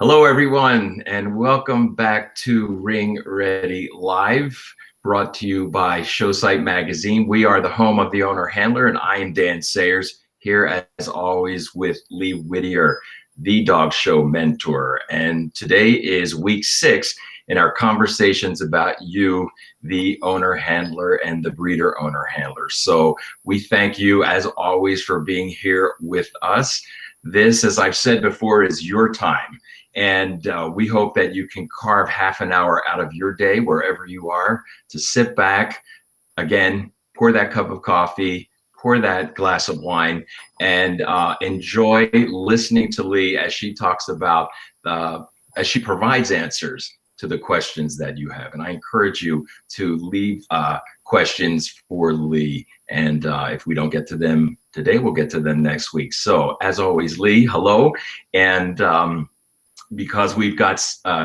Hello, everyone, and welcome back to Ring Ready Live, brought to you by Showsite Magazine. We are the home of the owner handler, and I am Dan Sayers, here as always with Lee Whittier, the dog show mentor. And today is week 6 in our conversations about you, the owner handler and the breeder owner handler. So we thank you, as always, for being here with us. This, as I've said before, is your time. And we hope that you can carve half an hour out of your day, wherever you are, to sit back, again, pour that cup of coffee, pour that glass of wine, and enjoy listening to Lee as she talks about, as she provides answers to the questions that you have. And I encourage you to leave questions for Lee. And if we don't get to them today, we'll get to them next week. So as always, Lee, hello. And because we've got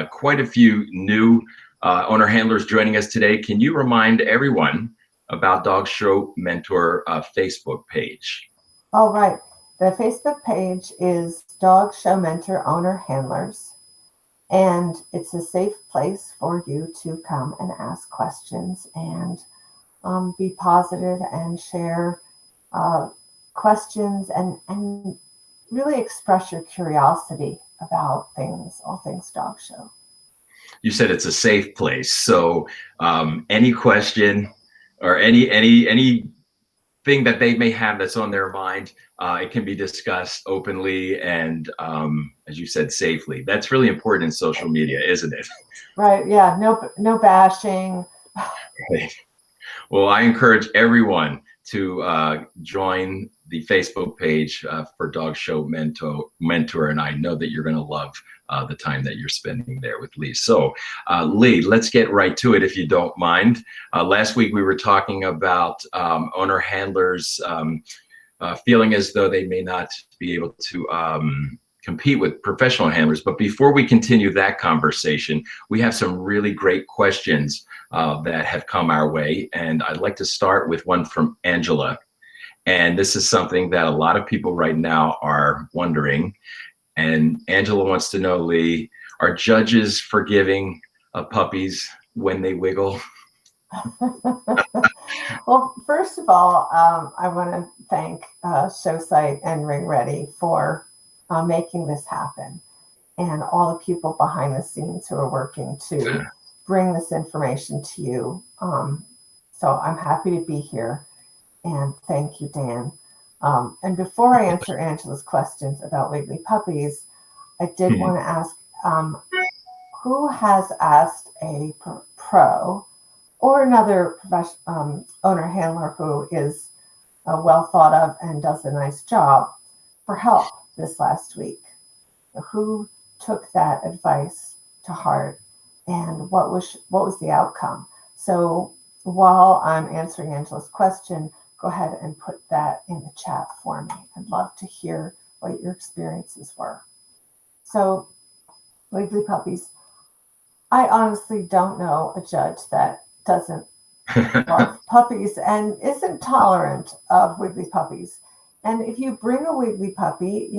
quite a few new owner handlers joining us today, can you remind everyone about Dog Show Mentor Facebook page? All right. The Facebook page is Dog Show Mentor Owner Handlers, and it's a safe place for you to come and ask questions and be positive and share questions and really express your curiosity about things, all things dog show. You said it's a safe place. So any question or anything that they may have that's on their mind, it can be discussed openly and, as you said, safely. That's really important in social media, isn't it? Right. Yeah. No bashing. Right. Well, I encourage everyone to join the Facebook page for Dog Show Mentor, and I know that you're going to love the time that you're spending there with Lee. So, Lee, let's get right to it, if you don't mind. Last week we were talking about owner handlers feeling as though they may not be able to compete with professional handlers. But before we continue that conversation, we have some really great questions that have come our way. And I'd like to start with one from Angela. And this is something that a lot of people right now are wondering. And Angela wants to know, Lee, are judges forgiving of puppies when they wiggle? Well, first of all, I want to thank Showsite and Ring Ready for making this happen, and all the people behind the scenes who are working to bring this information to you. So I'm happy to be here, and thank you, Dan. And before I answer Angela's questions about wiggly puppies, I did want to ask, who has asked a pro or another owner handler who is well thought of and does a nice job for help this last week? Who took that advice to heart, and what was the outcome? So while I'm answering Angela's question, go ahead and put that in the chat for me. I'd love to hear what your experiences were. So, wiggly puppies. I honestly don't know a judge that doesn't love puppies and isn't tolerant of wiggly puppies. And if you bring a wiggly puppy,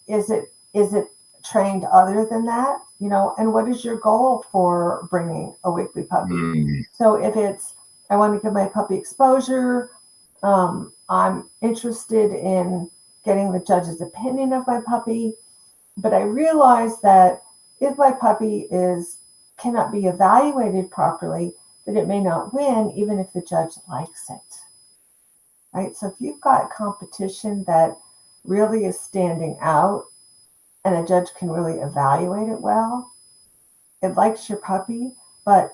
is it trained other than that? And what is your goal for bringing a wiggly puppy? So if it's, I want to give my puppy exposure, I'm interested in getting the judge's opinion of my puppy, but I realize that if my puppy cannot be evaluated properly, that it may not win, even if the judge likes it. Right? So if you've got competition that really is standing out and a judge can really evaluate it well, it likes your puppy, but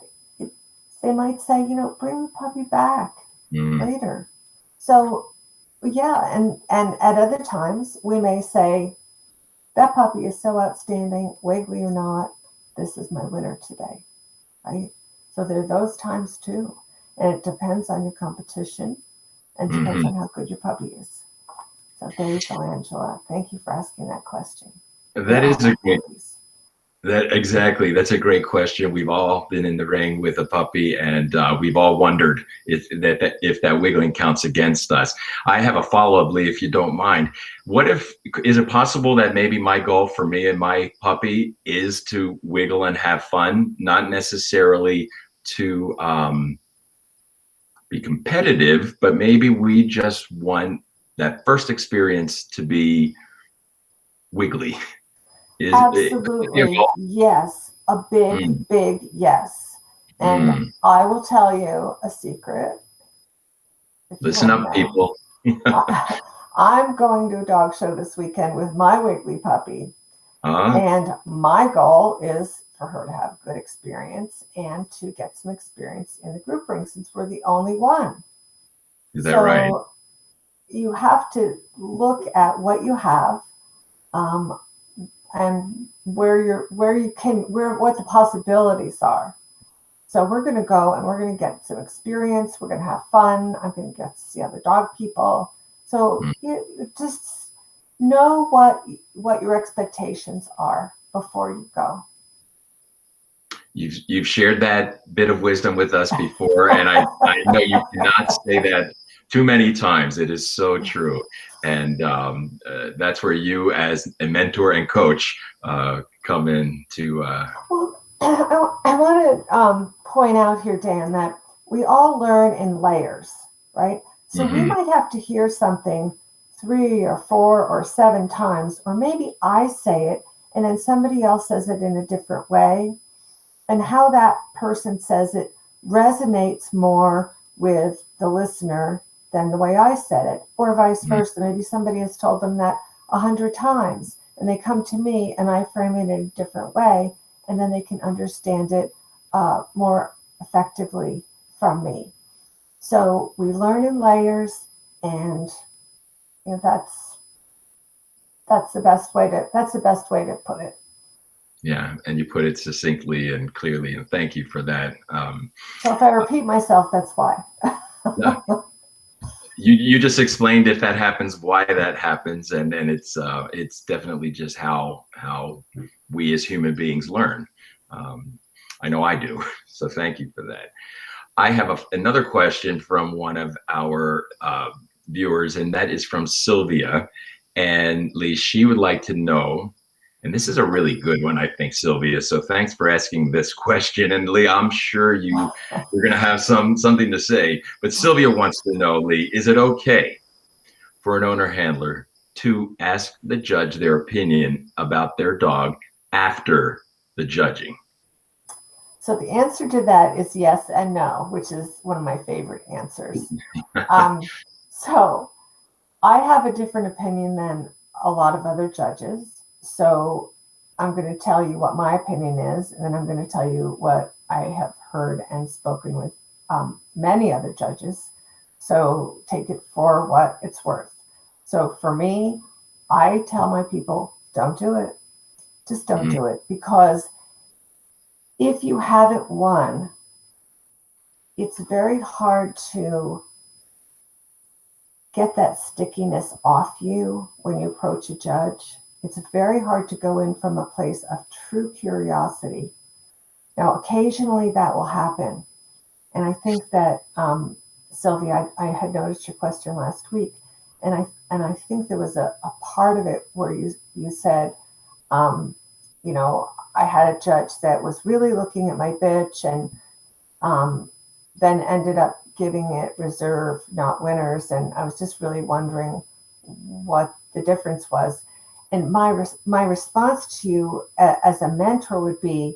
they might say, bring the puppy back later. So yeah, and at other times we may say, that puppy is so outstanding, wiggly or not, this is my winner today, right? So there are those times too. And it depends on your competition and depends on how good your puppy is. So there you go, Angela. Thank you for asking that question. That is a great. That exactly. That's a great question. We've all been in the ring with a puppy, and we've all wondered if that wiggling counts against us. I have a follow-up, Lee, if you don't mind. What if is it possible that maybe my goal for me and my puppy is to wiggle and have fun, not necessarily to be competitive, but maybe we just want that first experience to be wiggly. Is it? Absolutely, yes. A big, Mm, big yes. And mm. I will tell you a secret, if you Listen want to up, know. people. I'm going to a dog show this weekend with my Wiggly puppy, Uh, and my goal is for her to have a good experience and to get some experience in the group ring since we're the only one. is that right? So you have to look at what you have, um, and what the possibilities are. So we're going to go and we're going to get some experience. We're going to have fun. I'm going to get to see other dog people. So Mm. you just know what your expectations are before you go. You've shared that bit of wisdom with us before, and I know you cannot say that too many times. It is so true, and that's where you, as a mentor and coach, come in to. Well, I want to point out here, Dan, that we all learn in layers, right? So we Mhm. might have to hear something 3 or 4 or 7 times, or maybe I say it and then somebody else says it in a different way. And how that person says it resonates more with the listener than the way I said it, or vice versa. Maybe somebody has told them that 100 times and they come to me and I frame it in a different way, and then they can understand it more effectively from me. So we learn in layers, and that's the best way to put it. Yeah, and you put it succinctly and clearly, and thank you for that. So if I repeat myself, that's why. Yeah, you just explained if that happens, why that happens, and it's definitely just how we as human beings learn. I know I do, so thank you for that. I have another question from one of our viewers, and that is from Sylvia. And Lee, she would like to know, and this is a really good one, I think, Sylvia. So thanks for asking this question. And Lee, I'm sure you're going to have something to say. But Sylvia wants to know, Lee, is it okay for an owner handler to ask the judge their opinion about their dog after the judging? So the answer to that is yes and no, which is one of my favorite answers. Um, so I have a different opinion than a lot of other judges. So I'm going to tell you what my opinion is, and then I'm going to tell you what I have heard and spoken with many other judges. So take it for what it's worth. So for me, I tell my people, don't do it. Just don't do it, because if you haven't won, it's very hard to get that stickiness off you when you approach a judge. It's very hard to go in from a place of true curiosity. Now, occasionally that will happen. And I think that, Sylvia, I had noticed your question last week, and I think there was a part of it where you said, I had a judge that was really looking at my bitch, and then ended up giving it reserve, not winners. And I was just really wondering what the difference was. And my response to you as a mentor would be,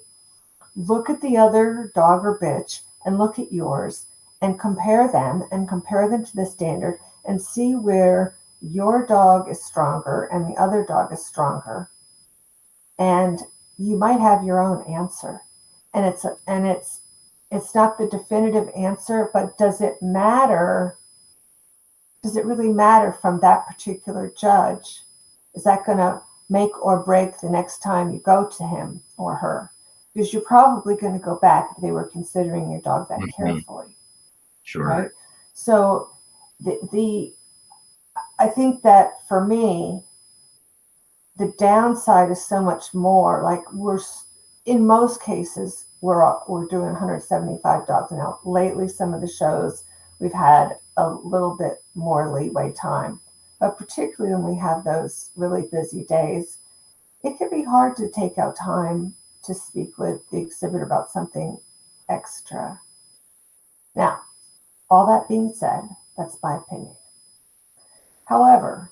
look at the other dog or bitch and look at yours and compare them to the standard, and see where your dog is stronger and the other dog is stronger. And you might have your own answer. And it's not the definitive answer, but does it matter? Does it really matter from that particular judge? Is that going to make or break the next time you go to him or her? Because you're probably going to go back if they were considering your dog that carefully. Sure. Right? So I think that for me, the downside is so much more. Like in most cases, we're doing 175 dogs now. Lately, some of the shows we've had a little bit more leeway time, but particularly when we have those really busy days, it can be hard to take out time to speak with the exhibitor about something extra. Now, all that being said, that's my opinion. However,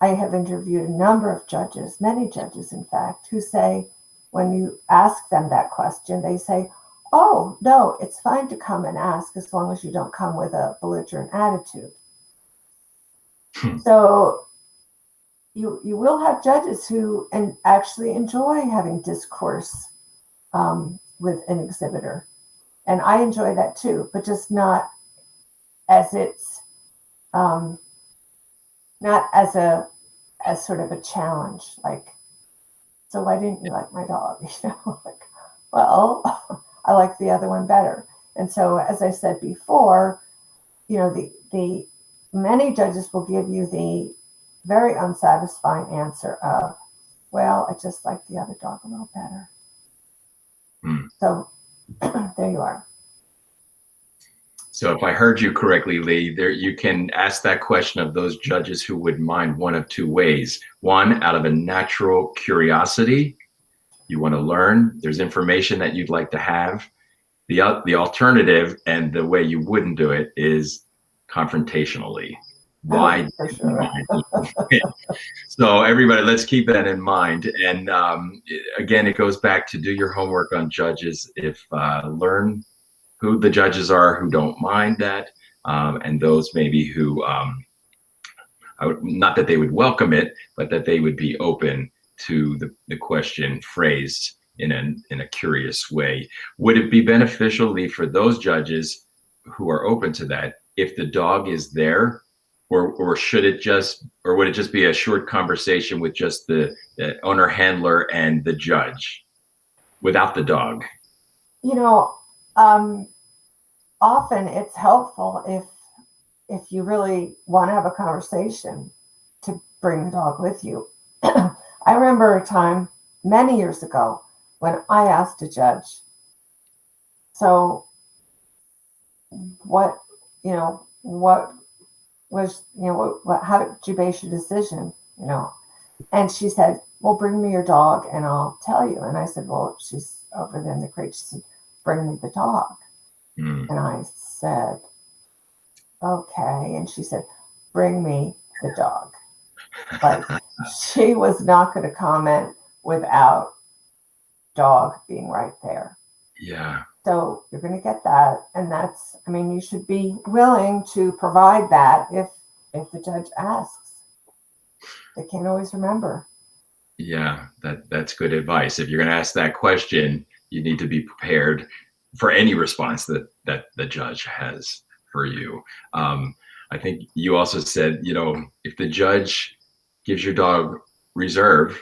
I have interviewed a number of judges, many judges in fact, who say when you ask them that question, they say, oh, no, it's fine to come and ask as long as you don't come with a belligerent attitude. So you will have judges who actually enjoy having discourse with an exhibitor. And I enjoy that too, but just not as it's, not as sort of a challenge, like, so why didn't you like my dog? You know, like, well, I like the other one better. And so, as I said before, you know, the many judges will give you the very unsatisfying answer of, well, I just like the other dog a little better. So there you are. So if I heard you correctly, Lee, there you can ask that question of those judges who would mind one of two ways. One, out of a natural curiosity, you want to learn, there's information that you'd like to have. The alternative, and the way you wouldn't do it, is confrontationally. Why? Oh, for sure. So everybody, let's keep that in mind. And again, it goes back to do your homework on judges. If learn who the judges are who don't mind that, and those maybe who, not that they would welcome it, but that they would be open to the question phrased in a curious way. Would it be beneficial, Lee, for those judges who are open to that, if the dog is there, or should it just, or would it just be a short conversation with just the owner handler and the judge without the dog? You know, often it's helpful if you really want to have a conversation to bring the dog with you. I remember a time many years ago when I asked a judge, so what was, how did you base your decision, And she said, well, bring me your dog and I'll tell you. And I said, well, she's over there in the crate. She said, bring me the dog. And I said, okay. And she said, bring me the dog. Like, she was not going to comment without dog being right there. Yeah. So you're going to get that. And that's, I mean, you should be willing to provide that if the judge asks. They can't always remember. Yeah, that's good advice. If you're going to ask that question, you need to be prepared for any response that the judge has for you. I think you also said, if the judge gives your dog reserve,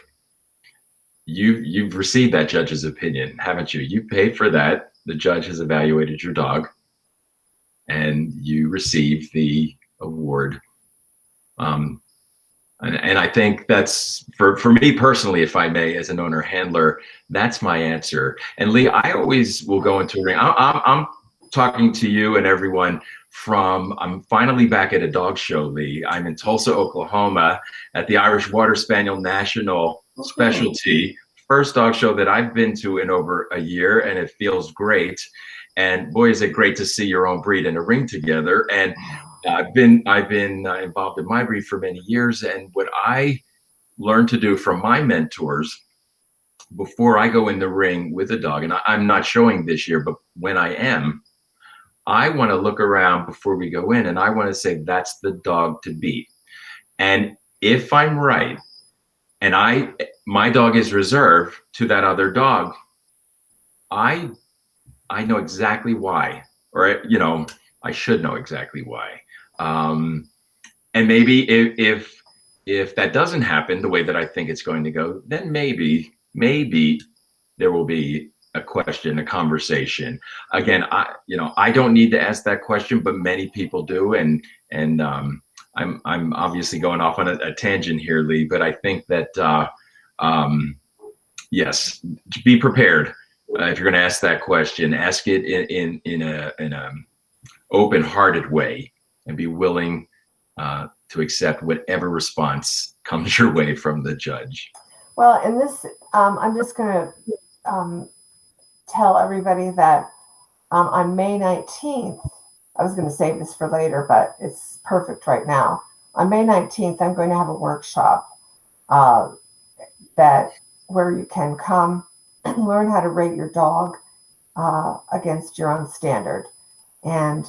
you've received that judge's opinion, haven't you? You paid for that. The judge has evaluated your dog, and you receive the award. And I think that's, for me personally, if I may, as an owner handler, that's my answer. And Lee, I always will go into a ring. I'm talking to you and everyone I'm finally back at a dog show, Lee. I'm in Tulsa, Oklahoma at the Irish Water Spaniel National Specialty. First dog show that I've been to in over a year, and it feels great. And boy, is it great to see your own breed in a ring together. And I've been involved in my breed for many years, and what I learned to do from my mentors before I go in the ring with a dog, and I'm not showing this year, but when I am, I want to look around before we go in, and I want to say that's the dog to beat. And if I'm right, and my dog is reserved to that other dog, I know exactly why, or I should know exactly why. And maybe if that doesn't happen the way that I think it's going to go, then maybe there will be a question, a conversation. Again, I don't need to ask that question, but many people do, and I'm obviously going off on a tangent here, Lee, but I think that Yes, be prepared. If you're going to ask that question, ask it in a open-hearted way, and be willing to accept whatever response comes your way from the judge. Well, in this, I'm just going to tell everybody that on May 19th, I was going to save this for later, but it's perfect right now. On May 19th, I'm going to have a workshop where you can come learn how to rate your dog against your own standard and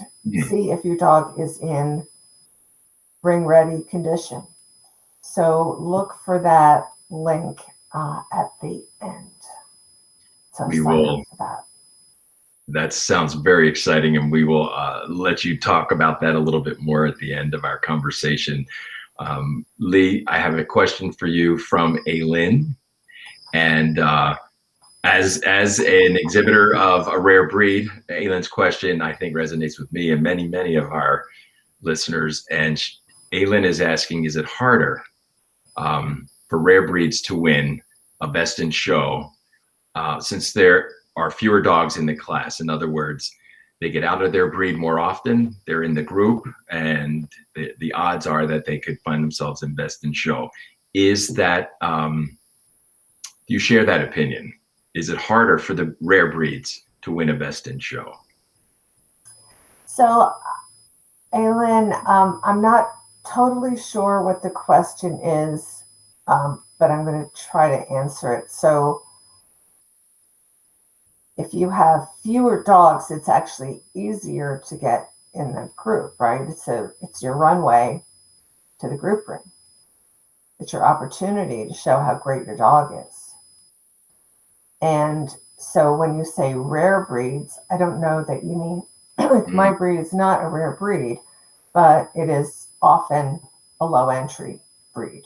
see if your dog is in ring ready condition. So look for that link at the end. So we will. For that. That sounds very exciting, and we will let you talk about that a little bit more at the end of our conversation. Lee, I have a question for you from Aylin, and as an exhibitor of a rare breed, Aylin's question I think resonates with me and many of our listeners. And Aylin is asking, is it harder for rare breeds to win a best in show since there are fewer dogs in the class? In other words, they get out of their breed more often, they're in the group, and the odds are that they could find themselves in best in show. Is that, do you share that opinion? Is it harder for the rare breeds to win a best in show? So, Aylin, I'm not totally sure what the question is, but I'm going to try to answer it. So, if you have fewer dogs, it's actually easier to get in the group, right? It's your runway to the group ring. It's your opportunity to show how great your dog is. And so when you say rare breeds, I don't know that you mean, like my breed is not a rare breed, but it is often a low entry breed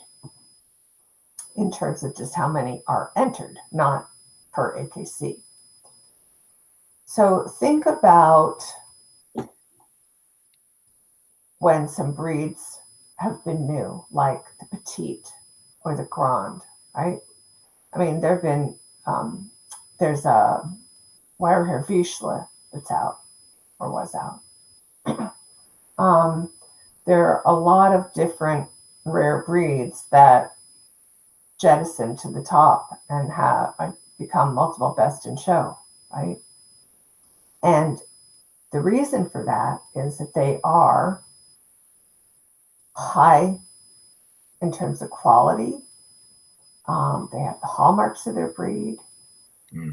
in terms of just how many are entered, not per AKC. So think about when some breeds have been new, like the petite or the grand, right? I mean, there have been, there's a wire hair Vizsla that's out or was out. There are a lot of different rare breeds that jettison to the top and have become multiple best in show, right? And the reason for that is that they are high in terms of quality. They have the hallmarks of their breed.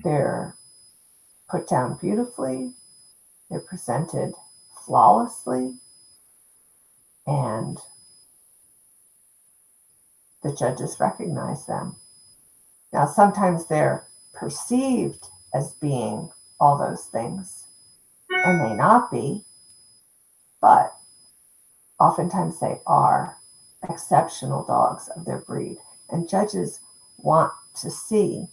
They're put down beautifully. They're presented flawlessly. And the judges recognize them. Now, sometimes they're perceived as being all those things and may not be, but oftentimes they are exceptional dogs of their breed. And judges want to see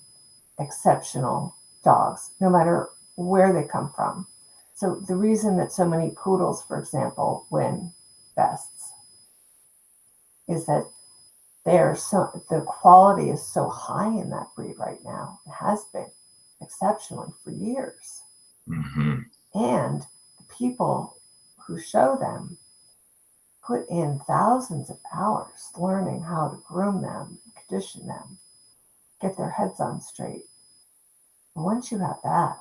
exceptional dogs, no matter where they come from. So the reason that so many poodles, for example, win bests is that the quality is so high in that breed right now. It has been exceptionally for years. And the people who show them put in thousands of hours learning how to groom them, condition them, get their heads on straight. And once you have that,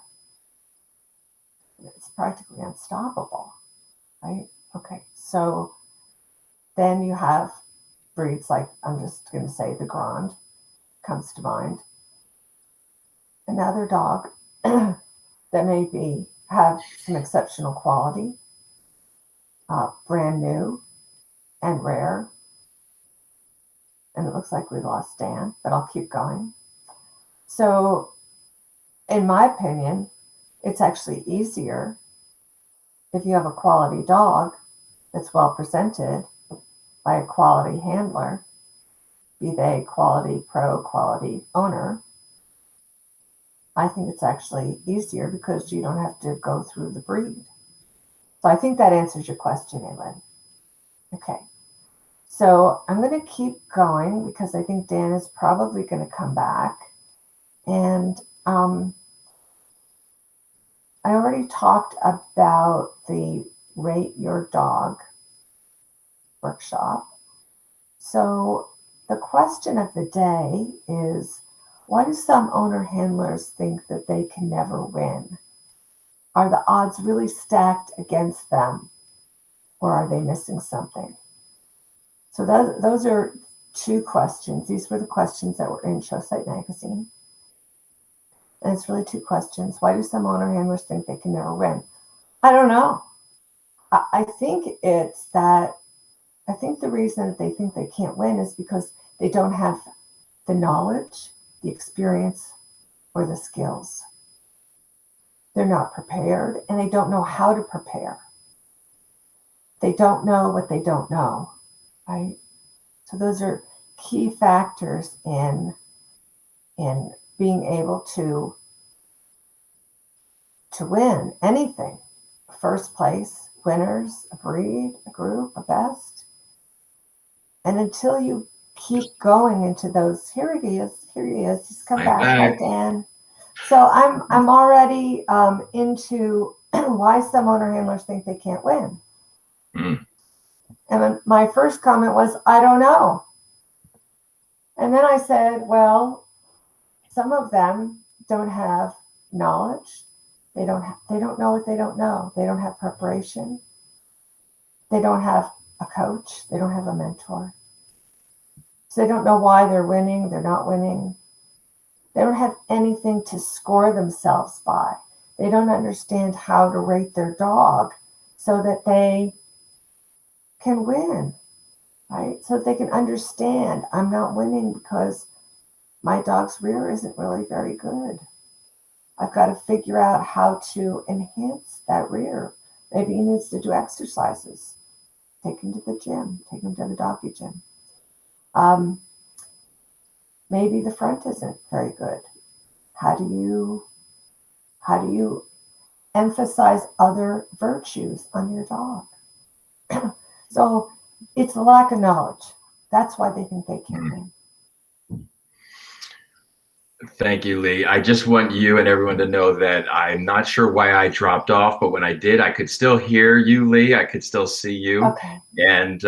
it's practically unstoppable, right? Okay, so then you have breeds like, I'm just going to say the Grand comes to mind. Another dog that maybe have some exceptional quality, brand new and rare. And it looks like we lost Dan, but I'll keep going. So in my opinion, it's actually easier if you have a quality dog that's well presented by a quality handler, be they quality pro, quality owner. I think it's actually easier because you don't have to go through the breed. So I think that answers your question, Aylin. Okay. So I'm going to keep going because I think Dan is probably going to come back. And I already talked about the Rate Your Dog workshop. So the question of the day is, why do some owner handlers think that they can never win? Are the odds really stacked against them, or are they missing something? So those are two questions. These were the questions that were in Showsite magazine. And it's really two questions. Why do some owner handlers think they can never win? I don't know. I think it's that, I think the reason that they think they can't win is because they don't have the knowledge, the experience, or the skills. They're not prepared, and they don't know how to prepare. They don't know what they don't know, right? So those are key factors in being able to win anything. First place, winners, a breed, a group, a best. And until you keep going into those, here he is, he's come back. Hi, Dan. So I'm already into why some owner handlers think they can't win. And my first comment was, I don't know. And then I said, well, some of them don't have knowledge. They don't know what they don't know. They don't have preparation. They don't have a coach. They don't have a mentor. So they don't know why they're winning. They're not winning. They don't have anything to score themselves by. They don't understand how to rate their dog so that they can win, right? So they can understand, I'm not winning because my dog's rear isn't really very good. I've got to figure out how to enhance that rear. Maybe he needs to do exercises. Take him to the gym. Take him to the doggy gym. Maybe the front isn't very good. How do you emphasize other virtues on your dog? So it's a lack of knowledge. That's why they think they can't win. Thank you, Lee. I just want you and everyone to know that I'm not sure why I dropped off, but when I did, I could still hear you, Lee. I could still see you. Okay. And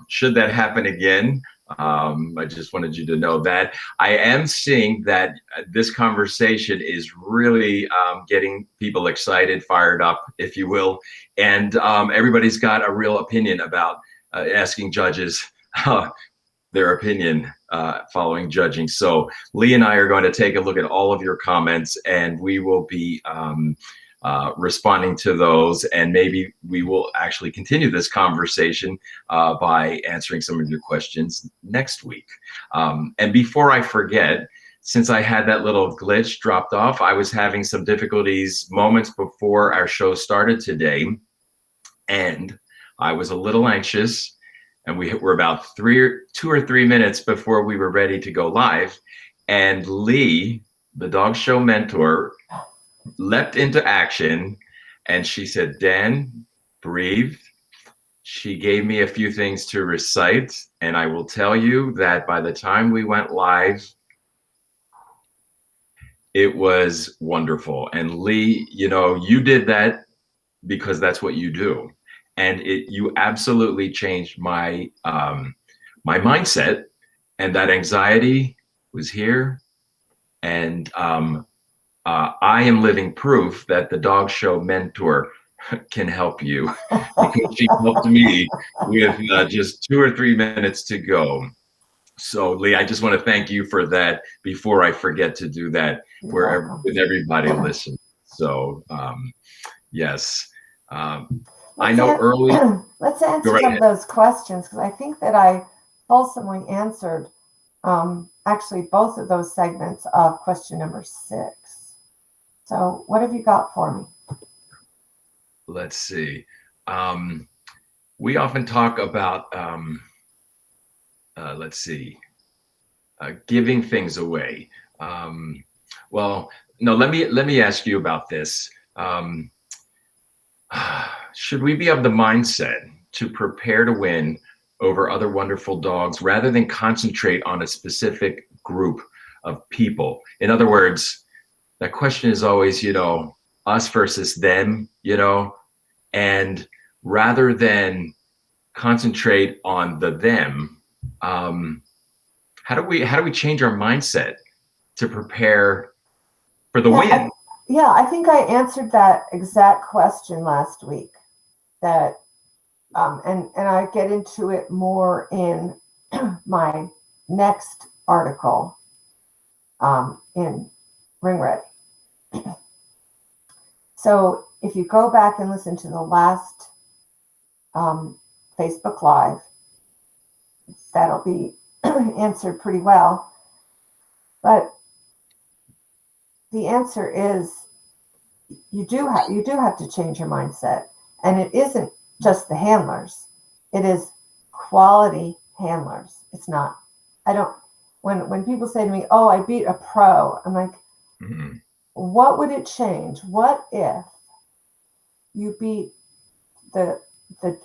should that happen again, I just wanted you to know that. I am seeing that this conversation is really getting people excited, fired up, if you will. And everybody's got a real opinion about asking judges their opinion following judging. So Lee and I are going to take a look at all of your comments, and we will be responding to those, and maybe we will actually continue this conversation by answering some of your questions next week. And before I forget, since I had that little glitch dropped off, I was having some difficulties moments before our show started today, and I was a little anxious. And we were about 2 or 3 minutes before we were ready to go live. And Lee, the dog show mentor, leapt into action. And she said, Dan, breathe. She gave me a few things to recite. And I will tell you that by the time we went live, it was wonderful. And Lee, you know, you did that because that's what you do. And you absolutely changed my my mindset, and that anxiety was here. And I am living proof that the dog show mentor can help you, because she helped me with just 2 or 3 minutes to go. So Lee, I just want to thank you for that before I forget to do that with everybody listening. So yes. I know early. Let's answer some of those questions, because I think that I fulsomely answered actually both of those segments of question number 6. So what have you got for me? Let's see. We often talk about, let's see, giving things away. Well, no, let me ask you about this. Should we be of the mindset to prepare to win over other wonderful dogs rather than concentrate on a specific group of people. In other words, that question is always, us versus them, and rather than concentrate on the them, how do we change our mindset to prepare for the win? I think I answered that exact question last week. That and I get into it more in my next article in Ring Ready. So if you go back and listen to the last Facebook Live, that'll be answered pretty well. But the answer is you do have to change your mindset, and it isn't just the handlers. It is quality handlers. It's not. I don't. When people say to me, "Oh, I beat a pro," I'm like, what would it change? What if you beat the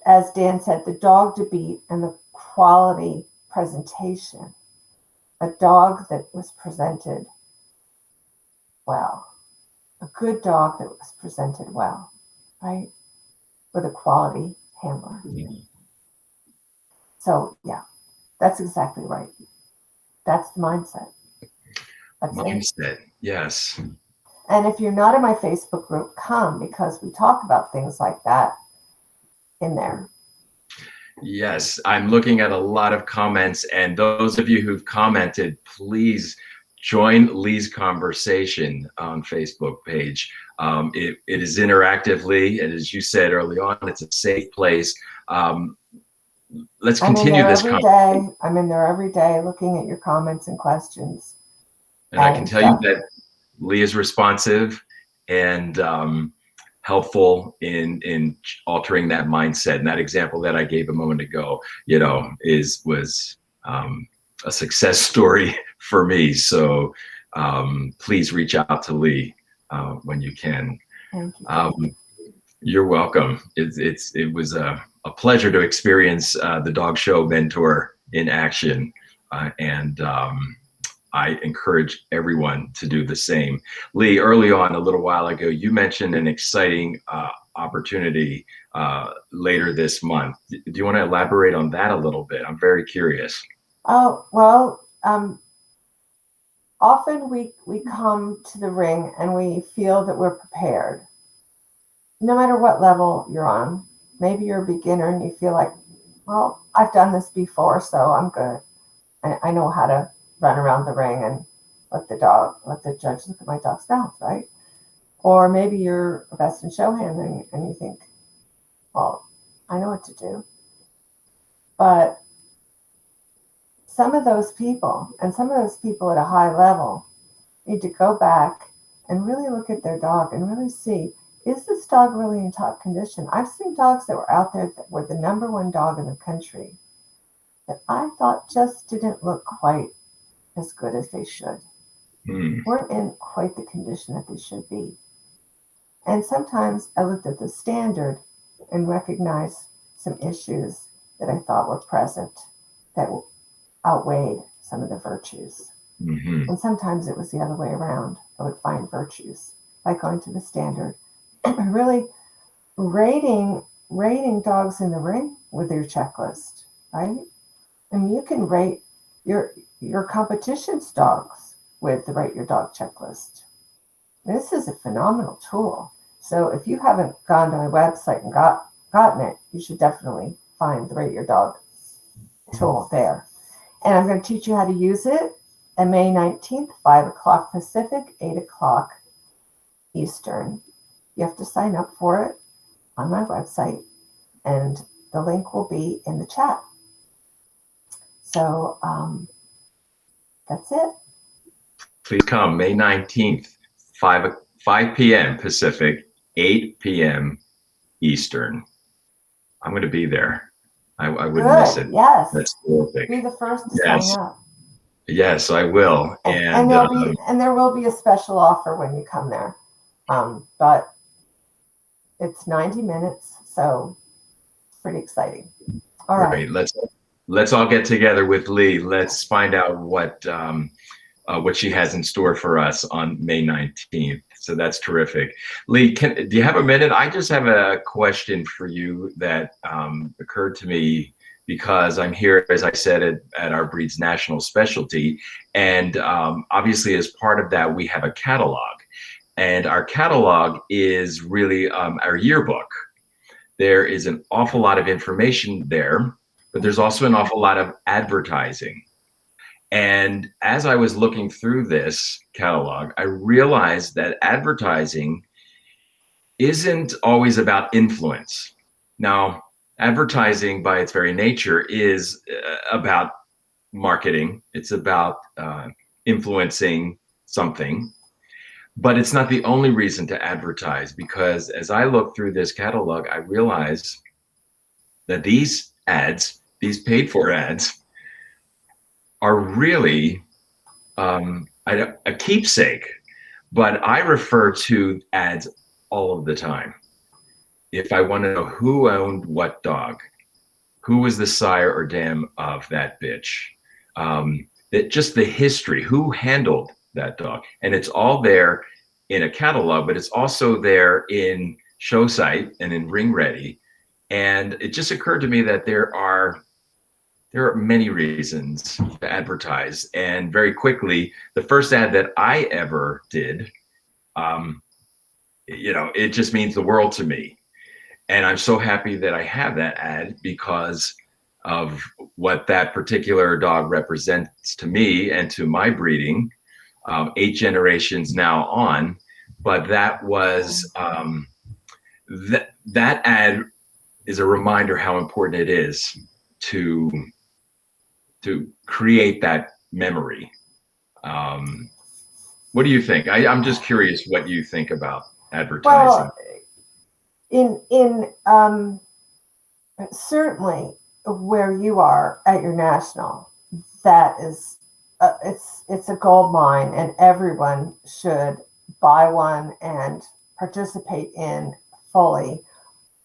as Dan said, the dog to beat and the quality presentation, a dog that was presented well, a good dog that was presented well, right? With a quality handler. So yeah, that's exactly right. That's the mindset. That's mindset. it. Yes. And if you're not in my Facebook group, come, because we talk about things like that in there. Yes, I'm looking at a lot of comments, and those of you who've commented, please join Lee's conversation on Facebook page. It is interactively, and as you said early on, it's a safe place. Let's continue this conversation. I'm in there every day looking at your comments and questions. And I can tell you that Lee is responsive and helpful in altering that mindset. And that example that I gave a moment ago, was a success story for me. So please reach out to Lee when you can. Thank you. You're welcome. It was a pleasure to experience the Dog Show Mentor in action, and I encourage everyone to do the same. Lee, early on, a little while ago, you mentioned an exciting opportunity later this month. Do you want to elaborate on that a little bit? I'm very curious. Oh, well, often we come to the ring and we feel that we're prepared. No matter what level you're on, maybe you're a beginner and you feel like, well, I've done this before, so I'm good. I know how to run around the ring and let the judge look at my dog's mouth, right? Or maybe you're a best in show hand and you think, well, I know what to do. But some of those people at a high level need to go back and really look at their dog and really see, is this dog really in top condition? I've seen dogs that were out there that were the #1 dog in the country that I thought just didn't look quite as good as they should. Weren't in quite the condition that they should be. And sometimes I looked at the standard and recognized some issues that I thought were present that outweighed some of the virtues. And sometimes it was the other way around. I would find virtues by going to the standard, really rating dogs in the ring with your checklist, right? I mean, you can rate your competition's dogs with the Rate Your Dog checklist. This is a phenomenal tool. So if you haven't gone to my website and gotten it, you should definitely find the Rate Your Dog tool there. And I'm going to teach you how to use it on May 19th, 5 o'clock Pacific, 8 o'clock Eastern. You have to sign up for it on my website, and the link will be in the chat. So that's it. Please come May 19th, 5 p.m. Pacific, 8 p.m. Eastern. I'm going to be there. I wouldn't miss it. Yes. That's terrific. Be the first to sign up. Yes, I will. And there will be a special offer when you come there. But it's 90 minutes, so it's pretty exciting. All right. Let's all get together with Lee. Let's find out what what she has in store for us on May 19th. So that's terrific. Lee, do you have a minute? I just have a question for you that occurred to me because I'm here, as I said, at our breed's national specialty. And obviously, as part of that, we have a catalog. And our catalog is really our yearbook. There is an awful lot of information there, but there's also an awful lot of advertising. And as I was looking through this catalog, I realized that advertising isn't always about influence. Now, advertising by its very nature is about marketing. It's about influencing something, but it's not the only reason to advertise, because as I look through this catalog, I realize that these ads, these paid for ads, are really a keepsake, but I refer to ads all of the time. If I want to know who owned what dog, who was the sire or dam of that bitch, that just the history, who handled that dog, and it's all there in a catalog, but it's also there in ShowSite and in Ring Ready. And it just occurred to me that there are many reasons to advertise. And very quickly, the first ad that I ever did, it just means the world to me. And I'm so happy that I have that ad because of what that particular dog represents to me and to my breeding, 8 generations now on. But that was, that ad is a reminder how important it is to create that memory. What do you think? I'm just curious what you think about advertising. Well, certainly where you are at your national, that is, it's a gold mine, and everyone should buy one and participate in fully,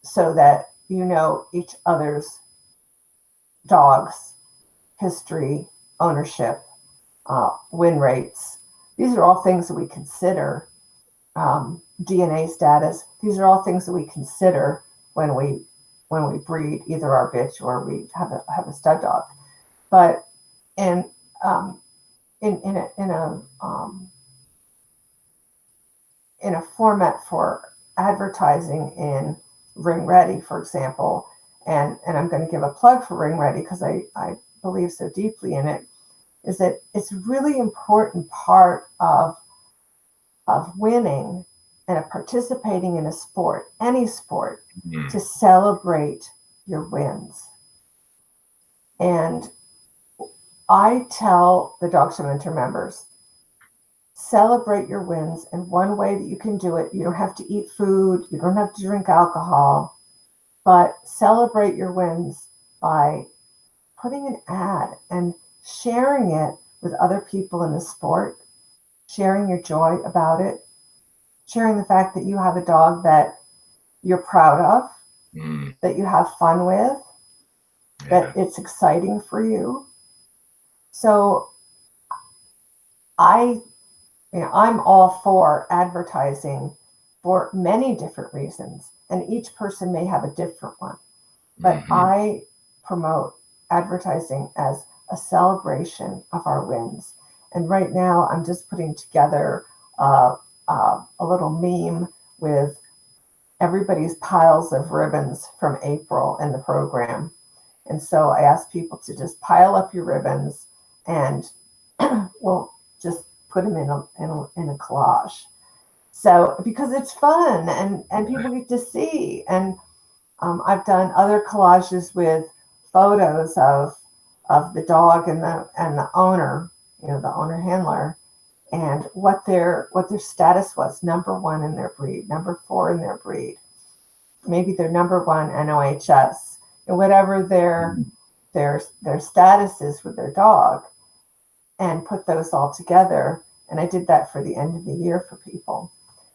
so that you know each other's dogs, history, ownership, win rates. These are all things that we consider. DNA status. These are all things that we consider when we breed either our bitch or we have a stud dog. But in a format for advertising in Ring Ready, for example, and I'm going to give a plug for Ring Ready because I believe so deeply in it, is that it's a really important part of winning and of participating in a sport, any sport, to celebrate your wins. And I tell the Dog Show Mentor members, celebrate your wins. And one way that you can do it, you don't have to eat food, you don't have to drink alcohol, but celebrate your wins by putting an ad and sharing it with other people in the sport, sharing your joy about it, sharing the fact that you have a dog that you're proud of, that you have fun with, that it's exciting for you. So I'm all for advertising for many different reasons, and each person may have a different one. But I promote advertising as a celebration of our wins. And right now I'm just putting together a little meme with everybody's piles of ribbons from April in the program. And so I ask people to just pile up your ribbons, and we'll just put them in a collage. So because it's fun and people get to see. And I've done other collages with photos of the dog and the owner, the owner handler, and what their status was, number 1 in their breed, number 4 in their breed, maybe their number 1 NOHS, and whatever their status is with their dog, and put those all together. And I did that for the end of the year for people.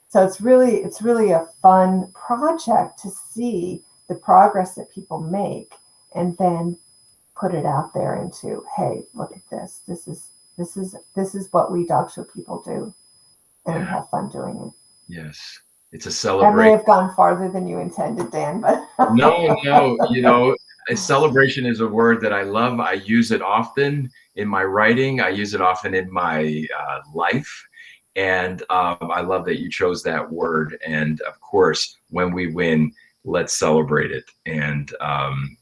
So it's really a fun project to see the progress that people make, and then put it out there into, hey, look at this. This This is what we dog show people do, and have fun doing it. Yes, it's a That celebration. may have gone farther than you intended, Dan, but No, a celebration is a word that I love. I use it often in my writing. I use it often in my life. And I love that you chose that word. And of course, when we win, let's celebrate it. And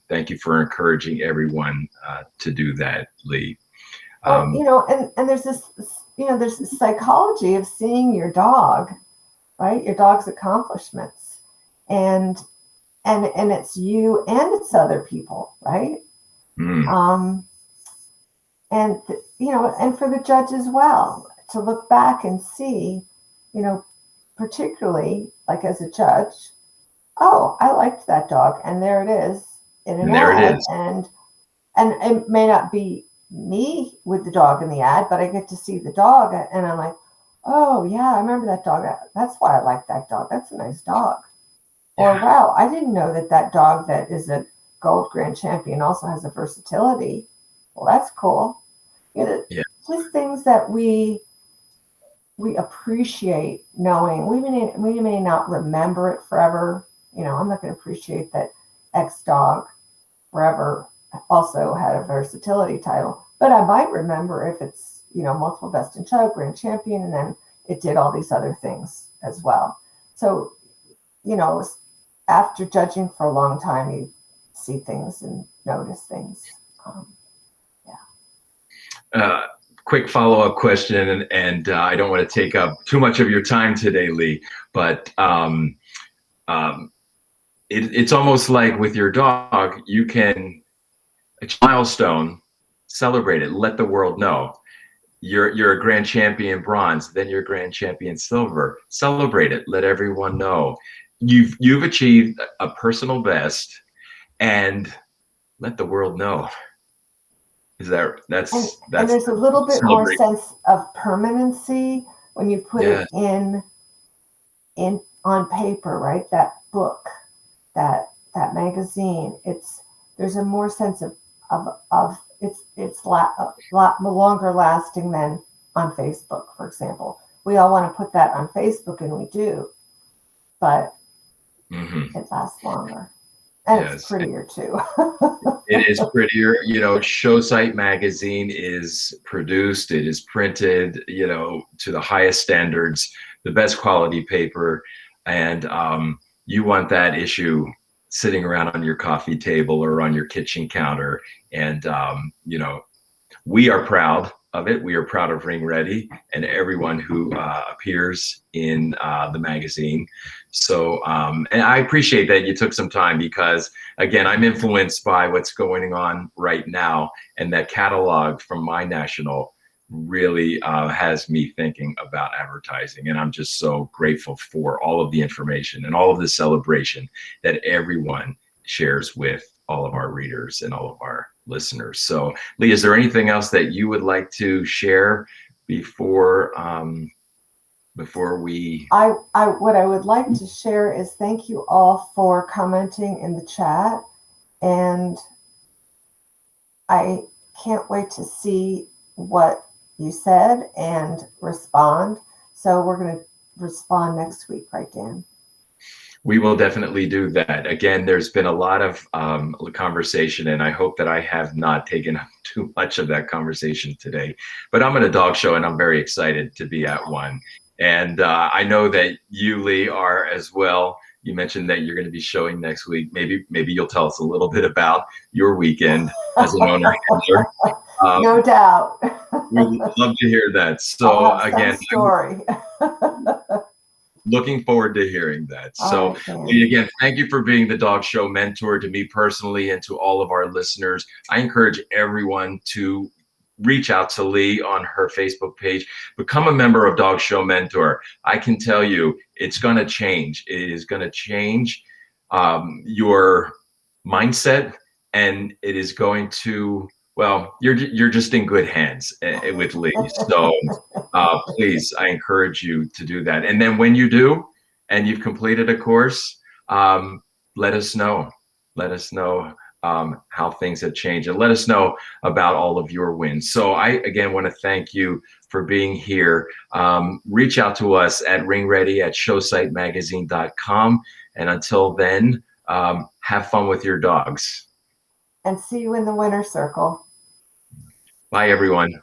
thank you for encouraging everyone to do that, Lee. And there's this psychology of seeing your dog, right? Your dog's accomplishments, and it's you and it's other people, right? And for the judge as well, to look back and see, particularly like as a judge, oh, I liked that dog, and there it is in an ad, and it may not be me with the dog in the ad, but I get to see the dog, and I'm like, oh yeah, I remember that dog. That's why I like that dog. That's a nice dog. Or wow, I didn't know that dog that is a gold grand champion also has a versatility. Well, that's cool. Just things that we appreciate knowing. We may not remember it forever. I'm not going to appreciate that X dog forever also had a versatility title, but I might remember if it's multiple best in show, grand champion, and then it did all these other things as well. So after judging for a long time, you see things and notice things. Quick follow-up question, and I don't want to take up too much of your time today, Lee, but it's almost like with your dog, you can, a milestone, celebrate it, let the world know. You're a grand champion bronze, then you're grand champion silver. Celebrate it, let everyone know. You've achieved a personal best, and let the world know. That's and there's a little bit more sense of permanency when you put it in on paper, right? That book, that magazine. There's a more sense of it's a lot longer lasting than on Facebook, for example. We all want to put that on Facebook, and we do, but it lasts longer. And it's prettier too. It is prettier. Showsite magazine is produced, it is printed, to the highest standards, the best quality paper. And you want that issue sitting around on your coffee table or on your kitchen counter. And, we are proud of it. We are proud of Ring Ready and everyone who appears in the magazine. So, and I appreciate that you took some time, because again, I'm influenced by what's going on right now, and that catalog from My National really has me thinking about advertising. And I'm just so grateful for all of the information and all of the celebration that everyone shares with all of our readers and all of our listeners. So Lee, is there anything else that you would like to share before we... What I would like to share is thank you all for commenting in the chat, and I can't wait to see what you said and respond. So we're going to respond next week, right, Dan? We will definitely do that. Again, there's been a lot of conversation, and I hope that I have not taken up too much of that conversation today. But I'm at a dog show, and I'm very excited to be at one. And I know that you, Lee, are as well. You mentioned that you're going to be showing next week. Maybe you'll tell us a little bit about your weekend as an owner handler. No doubt. We'd love to hear that. So again, story. Looking forward to hearing that. So again, thank you for being the dog show mentor to me personally and to all of our listeners. I encourage everyone to reach out to Lee on her Facebook page. Become a member of Dog Show Mentor. I can tell you, it's going to change. It is going to change your mindset, and it is going to, well, you're just in good hands with Lee. So please, I encourage you to do that. And then when you do, and you've completed a course, let us know. Let us know how things have changed, and let us know about all of your wins. So I, again, want to thank you for being here. Reach out to us at ringready@showsitemagazine.com. And until then, have fun with your dogs. And see you in the winner's circle. Bye, everyone.